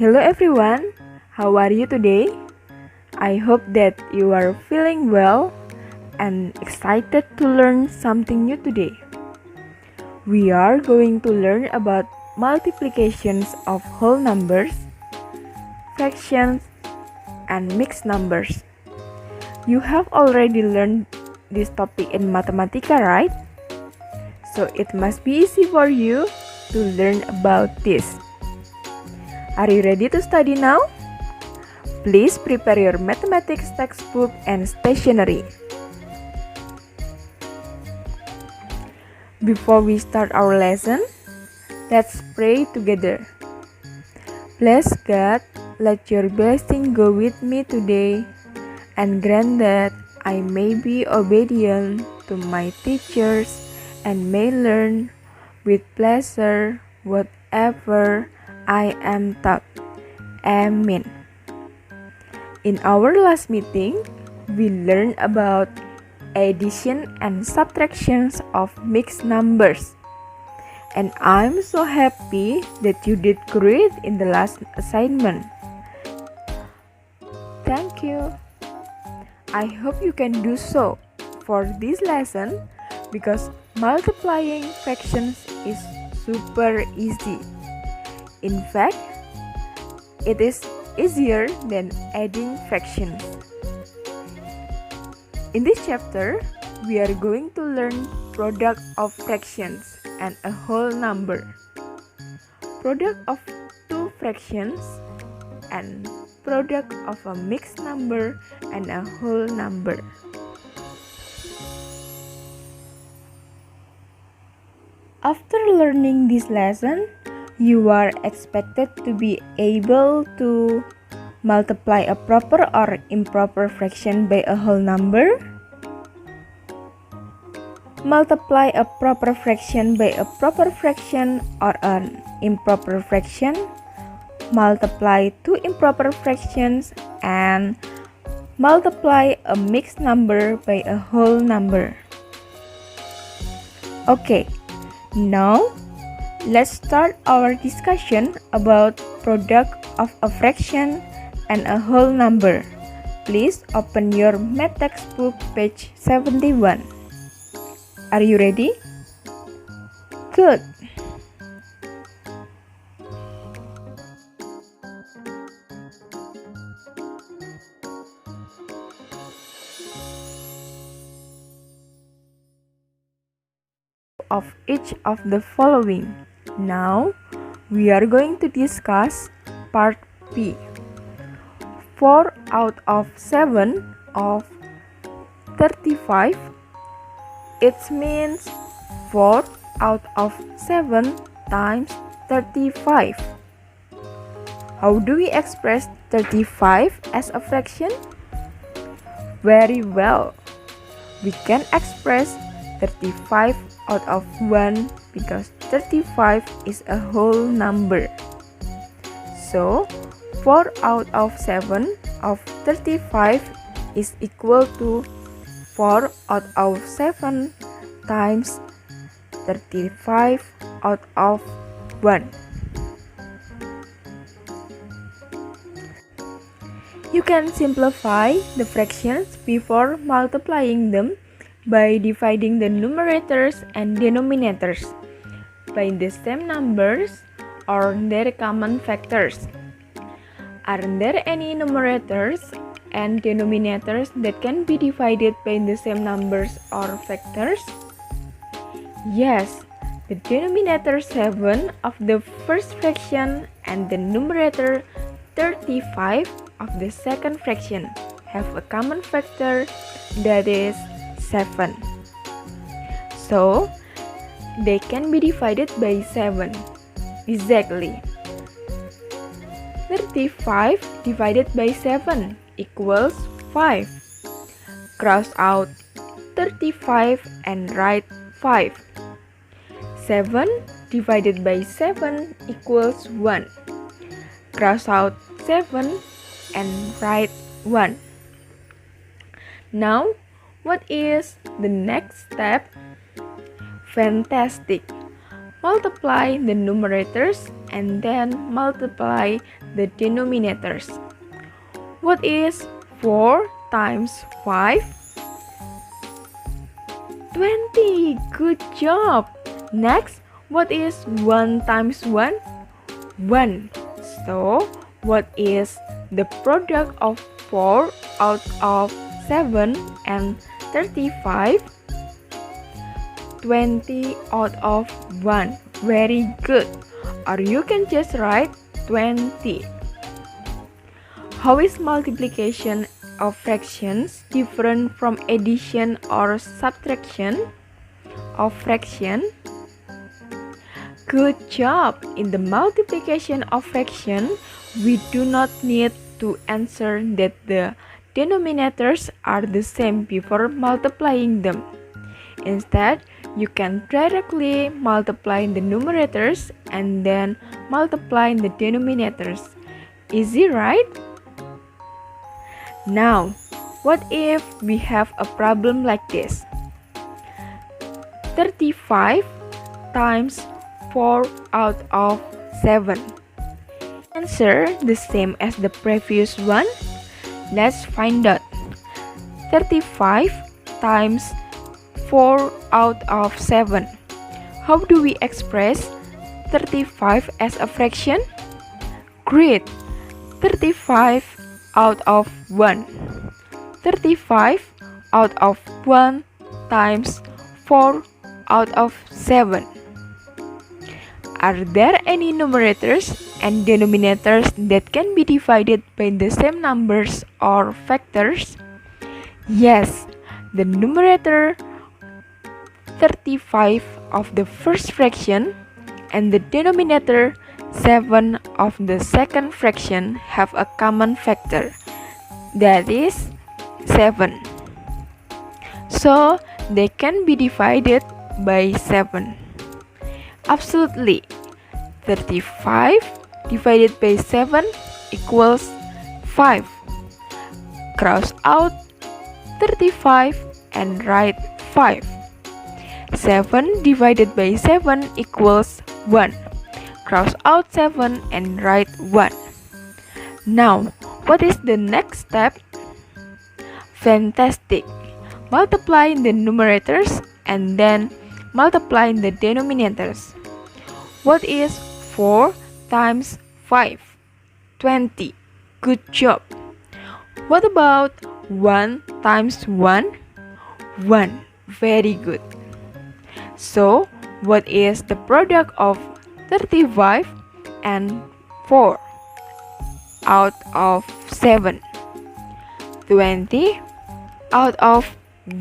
Hello everyone, how are you today? I hope that you are feeling well and excited to learn something new today. We are going to learn about multiplications of whole numbers, fractions, and mixed numbers. You have already learned this topic in Mathematica, right? So it must be easy for you to learn about this. Are you ready to study now? Please prepare your mathematics textbook and stationery. Before we start our lesson, let's pray together. Bless God, let your blessing go with me today, and grant that I may be obedient to my teachers and may learn with pleasure whatever I am taught. Amen. In our last meeting, we learned about addition and subtractions of mixed numbers. And I'm so happy that you did great in the last assignment. Thank you. I hope you can do so for this lesson because multiplying fractions is super easy. In fact, it is easier than adding fractions. In this chapter, we are going to learn product of fractions and a whole number, product of two fractions, and product of a mixed number and a whole number. After learning this lesson, you are expected to be able to multiply a proper or improper fraction by a whole number, multiply a proper fraction by a proper fraction or an improper fraction, multiply two improper fractions, and multiply a mixed number by a whole number. Okay, now let's start our discussion about product of a fraction and a whole number. Please open your math textbook page 71. Are you ready? Good. Of each of the following. Now, we are going to discuss part B. 4 out of 7 of 35. It means 4 out of 7 times 35. How do we express 35 as a fraction? Very well. We can express 35 out of 1 because 35 is a whole number. So, 4 out of 7 of 35 is equal to 4 out of 7 times 35 out of 1. You can simplify the fractions before multiplying them by dividing the numerators and denominators by the same numbers or their common factors. Aren't there any numerators and denominators that can be divided by the same numbers or factors? Yes, the denominator 7 of the first fraction and the numerator 35 of the second fraction have a common factor, that is 7. So, they can be divided by 7. Exactly. 35 divided by 7 equals 5. Cross out 35 and write 5. 7 divided by 7 equals 1. Cross out 7 and write 1. Now, what is the next step? Fantastic! multiply the numerators and then multiply the denominators. What is 4 times 5? 20. Good job. Next, what is 1 times 1? 1. So, what is the product of 4 out of 7 and 35? 20 out of 1. Very good. Or you can just write 20. How is multiplication of fractions different from addition or subtraction of fraction? Good job! In the multiplication of fraction, we do not need to answer that the denominators are the same before multiplying them. Instead, you can directly multiply the numerators and then multiply the denominators. Easy, right? Now, what if we have a problem like this? 35 times 4 out of 7. Answer the same as the previous one? Let's find out. 35 times 4 out of 7. How do we express 35 as a fraction? Great! 35 out of 1. 35 out of 1 times 4 out of 7. Are there any numerators and denominators that can be divided by the same numbers or factors? Yes, the numerator 35 of the first fraction and the denominator 7 of the second fraction have a common factor, that is 7. So, they can be divided by 7. Absolutely. 35 divided by 7 equals 5. Cross out 35 and write 5. 7 divided by 7 equals 1. Cross out 7 and write 1. Now, what is the next step? Fantastic! Multiply the numerators and then multiply the denominators. What is 4 times 5? 20. Good job! What about 1 times 1? 1. Very good. So, what is the product of 35 and 4 out of 7? 20 out of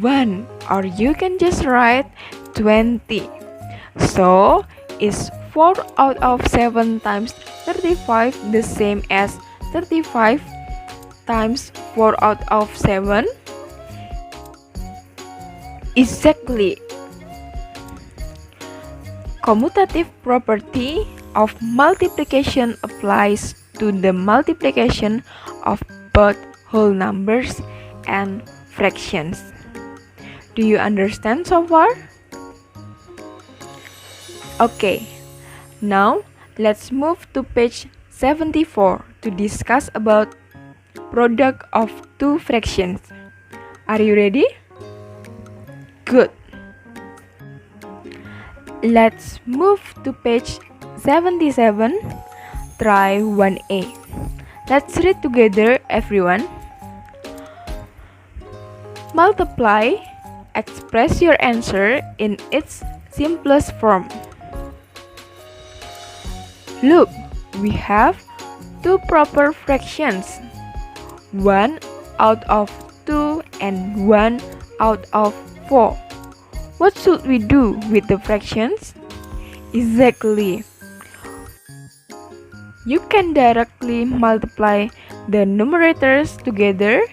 1, or you can just write 20. So, is 4 out of 7 times 35 the same as 35 times 4 out of 7? Exactly. Commutative property of multiplication applies to the multiplication of both whole numbers and fractions. Do you understand so far? Okay, now let's move to page 74 to discuss about product of two fractions. Are you ready? Good. Let's move to page 77. Try 1A. Let's read together, everyone. Multiply. Express your answer in its simplest form. Look, we have two proper fractions. 1 out of 2 and 1 out of 4. What should we do with the fractions? Exactly. You can directly multiply the numerators together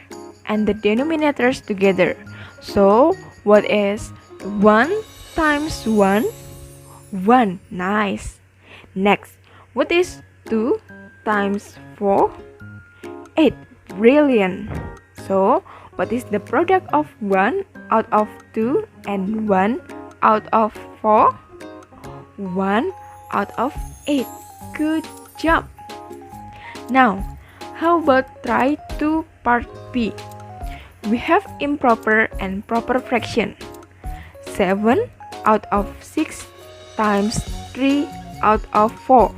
and the denominators together. So, what is 1 times 1? 1. Nice. Next, what is 2 times 4? 8. Brilliant. So, what is the product of 1 out of 2 and 1 out of 4? 1 out of 8. Good job! Now, how about try to part B? We have improper and proper fraction. 7 out of 6 times 3 out of 4.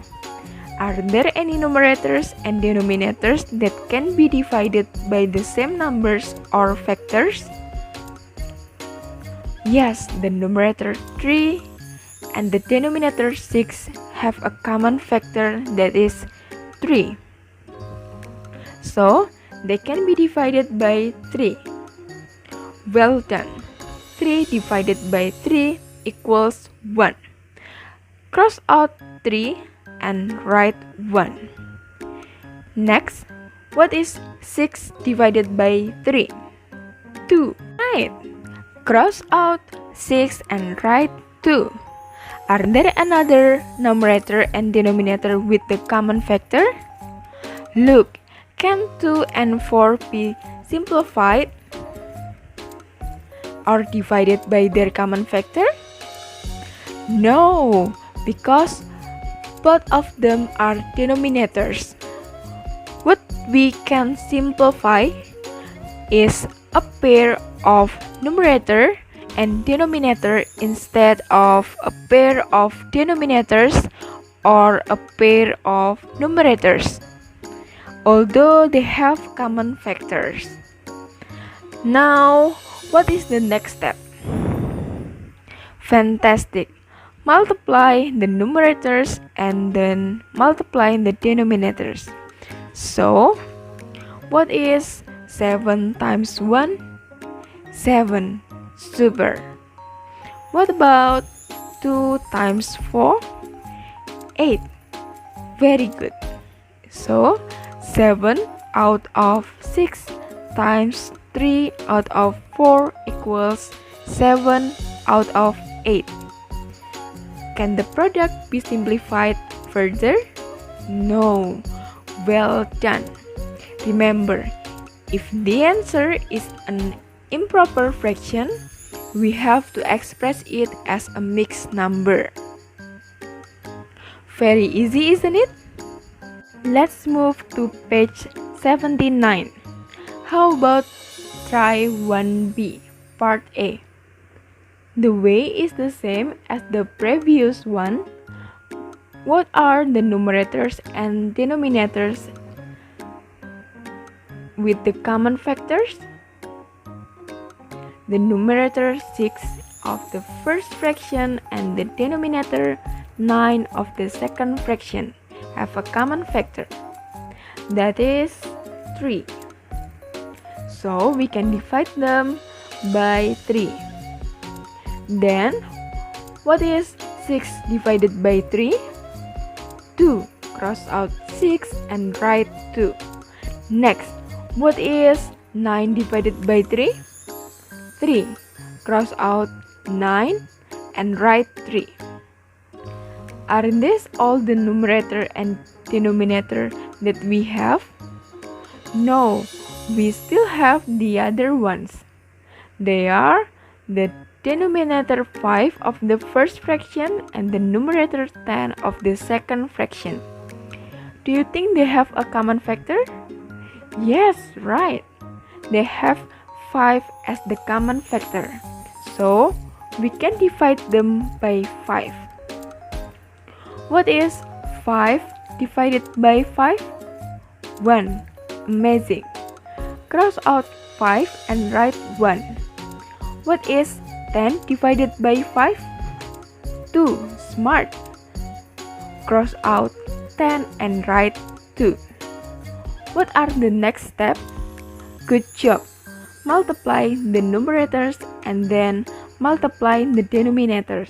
Are there any numerators and denominators that can be divided by the same numbers or factors? Yes, the numerator 3 and the denominator 6 have a common factor that is 3. So, they can be divided by 3. Well done. 3 divided by 3 equals 1. Cross out 3 and write 1. Next, what is 6 divided by 3? 2. Right. Cross out 6 and write 2. Are there another numerator and denominator with the common factor? Look, can 2 and 4 be simplified or divided by their common factor? No, because both of them are denominators. What we can simplify is a pair of numerator and denominator instead of a pair of denominators or a pair of numerators, although they have common factors. Now, what is the next step? Fantastic! Multiply the numerators and then multiply the denominators. So, what is 7 times 1? 7. Super. What about 2 times 4? 8. Very good. So, 7 out of 6 times 3 out of 4 equals 7 out of 8. Can the product be simplified further? No. Well done. Remember, if the answer is an improper fraction, we have to express it as a mixed number. Very easy, isn't it? Let's move to page 79. How about try 1B, part A? The way is the same as the previous one. What are the numerators and denominators with the common factors? The numerator 6 of the first fraction and the denominator 9 of the second fraction have a common factor, that is 3. So we can divide them by 3. Then, what is 6 divided by 3? 2. Cross out 6 and write 2. Next, what is 9 divided by 3? 3. Cross out 9 and write 3. Are these all the numerator and denominator that we have? No, we still have the other ones. They are the denominator 5 of the first fraction and the numerator 10 of the second fraction. Do you think they have a common factor? Yes, right. They have 5 as the common factor. So, we can divide them by 5. What is 5 divided by 5? 1. Amazing. Cross out 5 and write 1. What is 10 divided by 5? 2. Smart. Cross out 10 and write 2. What are the next steps? Good job. Multiply the numerators and then multiply the denominators.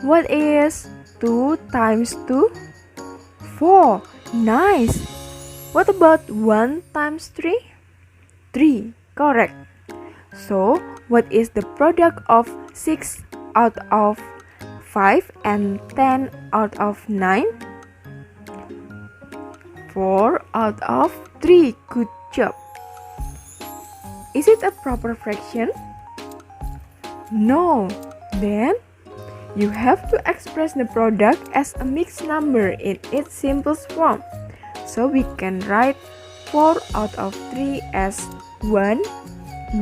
What is 2 times 2? 4. Nice. What about 1 times 3? 3. Correct. So, what is the product of 6 out of 5 and 10 out of 9? 4 out of 3. Good job. Is it a proper fraction? No. Then, You have to express the product as a mixed number in its simplest form. So we can write 4 out of 3 as 1,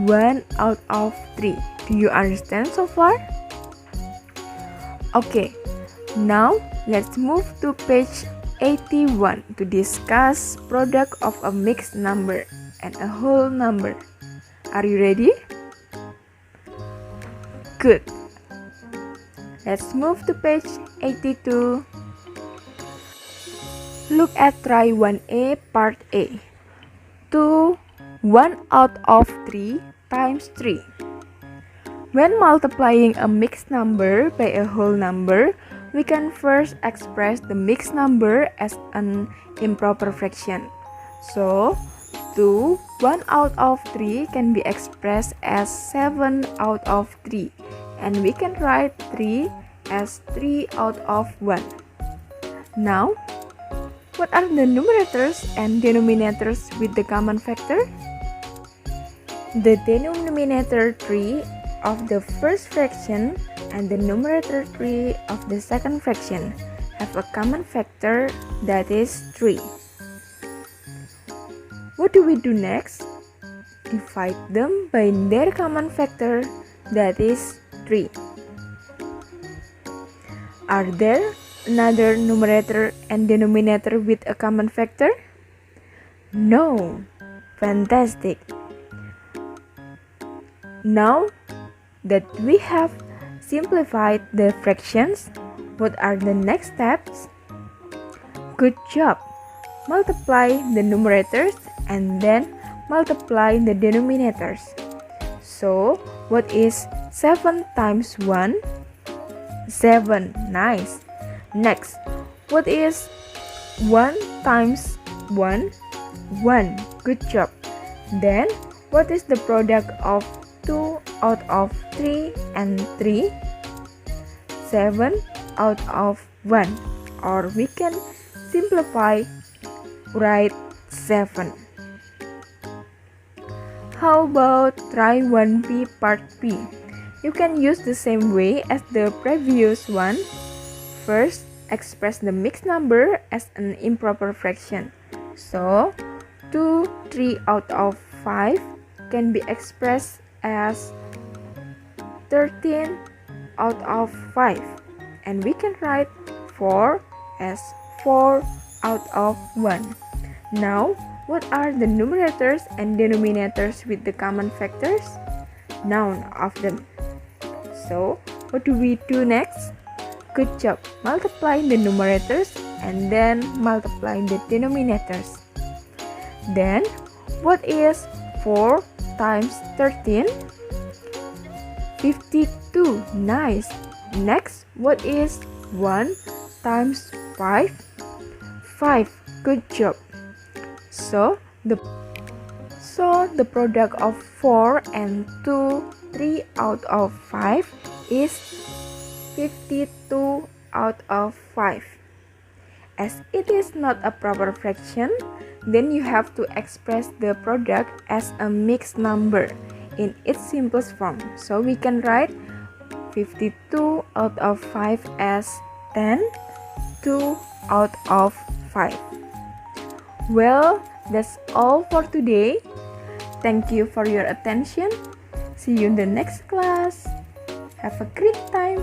1 out of 3. Do you understand so far? Okay, now let's move to page 81 to discuss product of a mixed number and a whole number. Are you ready? Good. Let's move to page 82. Look at try 1A part A. 2, 1 out of 3 times 3. When multiplying a mixed number by a whole number, we can first express the mixed number as an improper fraction. So, 2, 1 out of 3 can be expressed as 7 out of 3. And we can write 3 as 3 out of 1. Now, what are the numerators and denominators with the common factor? The denominator 3 of the first fraction and the numerator 3 of the second fraction have a common factor, that is 3. What do we do next? Divide them by their common factor, that is 3. Are there another numerator and denominator with a common factor? No. Fantastic. Now that we have simplified the fractions, what are the next steps? Good job! Multiply the numerators and then multiply the denominators. So, what is 7 times 1? 7. Nice. Next, what is 1 times 1? 1. Good job. Then, what is the product of 2 out of 3 and 3? 7 out of 1. Or we can simplify, write 7. How about try 1B part B? You can use the same way as the previous one. First, express the mixed number as an improper fraction. So, 2, 3 out of 5 can be expressed as 13 out of 5. And we can write 4 as 4 out of 1. Now, what are the numerators and denominators with the common factors? None of them. So, what do we do next? Good job. Multiply the numerators and then multiply the denominators. Then, what is 4 times 13? 52. Nice. Next, what is 1 times 5? 5. Good job. So, the product of 4 and 2, 3 out of 5 is 52 out of 5. As it is not a proper fraction, then you have to express the product as a mixed number in its simplest form. So we can write 52 out of 5 as 10, 2 out of 5. Well, that's all for today. Thank you for your attention. See you in the next class. Have a great time.